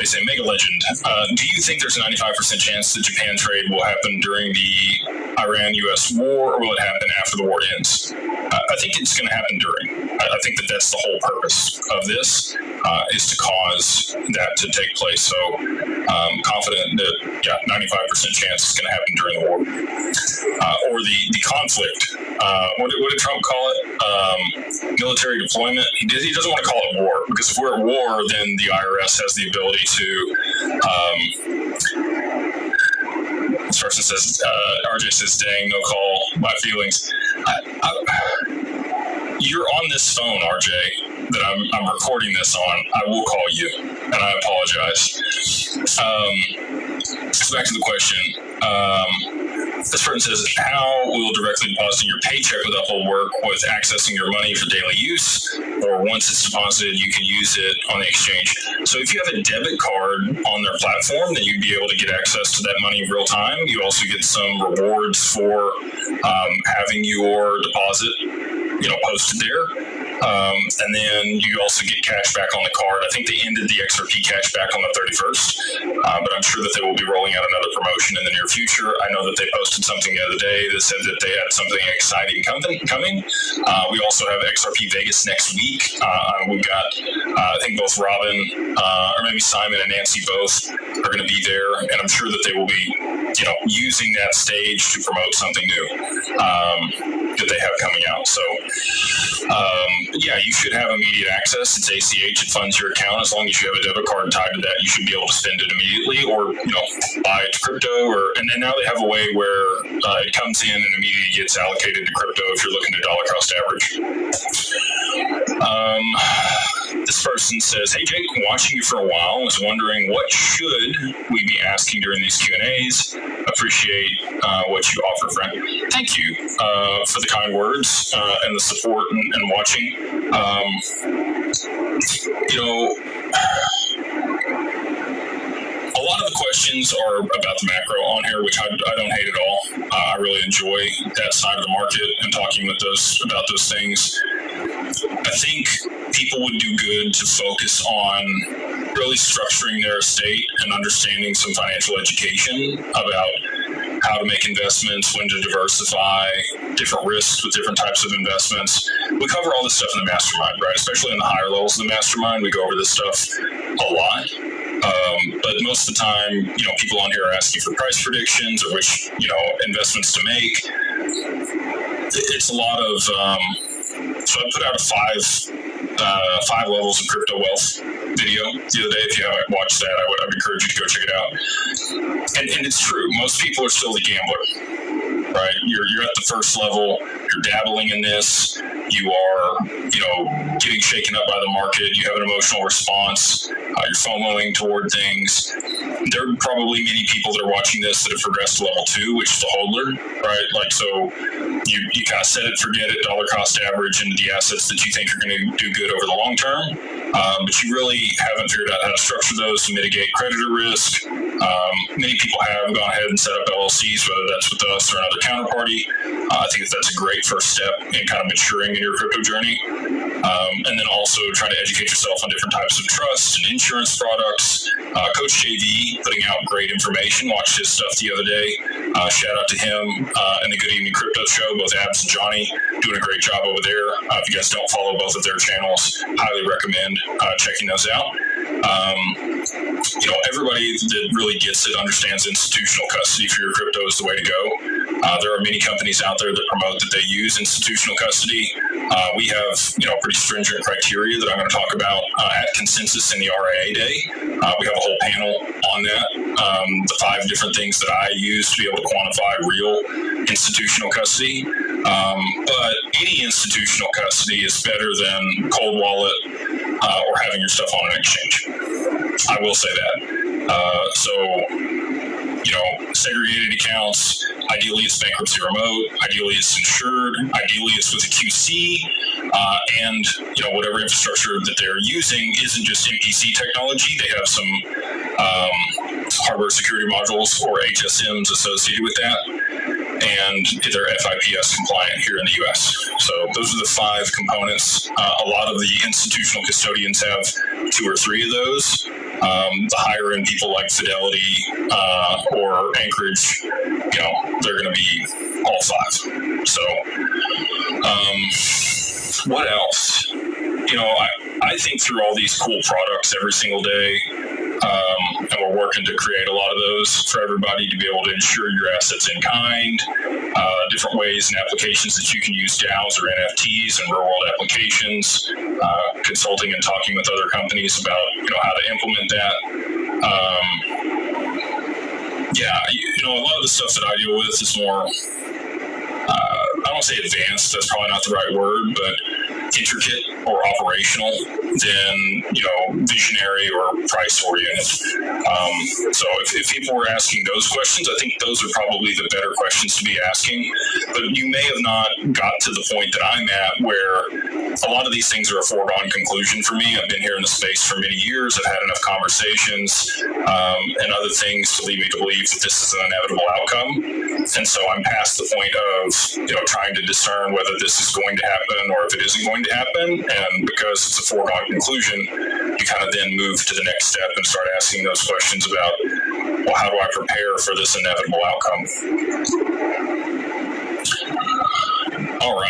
They say, Mega Legend, do you think there's a 95% chance that Japan trade will happen during the Iran-U.S. war, or will it happen after the war ends? I think it's going to happen during. I think that that's the whole purpose of this, is to cause that to take place. So confident that, 95% chance it's going to happen during the war. Or the conflict. What did Trump call it? Military deployment. He doesn't want to call it war, because if we're at war, then the IRS has the ability to... this person says, RJ says, dang, no call, my feelings. You're on this phone, RJ, that I'm recording this on. I will call you, and I apologize. So back to the question. This person says, how will directly depositing your paycheck with Uphold work with accessing your money for daily use, or once it's deposited, you can use it on the exchange? So if you have a debit card on their platform, then you'd be able to get access to that money in real time. You also get some rewards for having your deposit, posted there. And then you also get cash back on the card. I think they ended the XRP cash back on the 31st, but I'm sure that they will be rolling out another promotion in the near future. I know that they posted something the other day that said that they had something exciting coming. We also have XRP Vegas next week. We've got, I think both Robin, or maybe Simon and Nancy both are going to be there, and I'm sure that they will be, using that stage to promote something new that they have coming out. So, you should have immediate access. It's ACH. It funds your account. As long as you have a debit card tied to that, you should be able to spend it immediately, or buy it to crypto. And then now they have a way where it comes in and immediately gets allocated to crypto if you're looking to dollar cost average. This person says, "Hey Jake, watching you for a while, was wondering what should we be asking during these Q&As. Appreciate what you offer, friend." Thank you for the kind words and the support and watching. A lot of the questions are about the macro on here, which I don't hate at all. I really enjoy that side of the market and talking about those things. I think people would do good to focus on really structuring their estate and understanding some financial education about how to make investments, when to diversify, different risks with different types of investments. We cover all this stuff in the mastermind, right? Especially in the higher levels of the mastermind, we go over this stuff a lot. But most of the time, people on here are asking for price predictions or which, investments to make. It's a lot of, so I put out a five levels of crypto wealth video the other day. If you haven't watched that, I'd encourage you to go check it out. And it's true. Most people are still the gambler, right? You're at the first level. You're dabbling in this. You are, getting shaken up by the market. You have an emotional response. You're FOMOing toward things. There are probably many people that are watching this that have progressed to level 2, which is the hodler, right? So you kind of set it, forget it, dollar cost average into the assets that you think are going to do good over the long term. But you really haven't figured out how to structure those to mitigate creditor risk. Many people have gone ahead and set up LLCs, whether that's with us or another counterparty. I think that's a great first step in kind of maturing in your crypto journey. And then also try to educate yourself on different types of trust and insurance products. Coach JV putting out great information. Watched his stuff the other day. Shout out to him and the Good Evening Crypto Show. Both Abs and Johnny doing a great job over there. If you guys don't follow both of their channels, highly recommend checking those out. Everybody that really gets it understands institutional custody for your crypto is the way to go. There are many companies out there that promote that they use institutional custody. We have, pretty stringent criteria that I'm going to talk about at Consensus in the RIA Day. We have a whole panel on that. The 5 different things that I use to be able to quantify real institutional custody. But any institutional custody is better than cold wallet or having your stuff on an exchange. I will say that. Segregated accounts, ideally it's bankruptcy remote, ideally it's insured, ideally it's with a QC, and whatever infrastructure that they're using isn't just MPC technology. They have some hardware security modules or HSMs associated with that, and they're FIPS compliant here in the US. So those are the 5 components. A lot of the institutional custodians have 2 or 3 of those. The higher end people like Fidelity or Anchorage, they're going to be all 5. So, what else? I think through all these cool products every single day, and we're working to create a lot of those for everybody to be able to insure your assets in kind, different ways and applications that you can use DAOs or NFTs and real world applications, consulting and talking with other companies about how to implement that. A lot of the stuff that I deal with is more, I don't say advanced, that's probably not the right word, but intricate or operational than visionary or price oriented. So if people were asking those questions, I think those are probably the better questions to be asking. But you may have not got to the point that I'm at, where a lot of these things are a foregone conclusion for me. I've been here in the space for many years. I've had enough conversations and other things to lead me to believe that this is an inevitable outcome. And so I'm past the point of trying to discern whether this is going to happen or if it isn't going to happen. And because it's a foregone conclusion, you kind of then move to the next step and start asking those questions about, well, how do I prepare for this inevitable outcome? All right.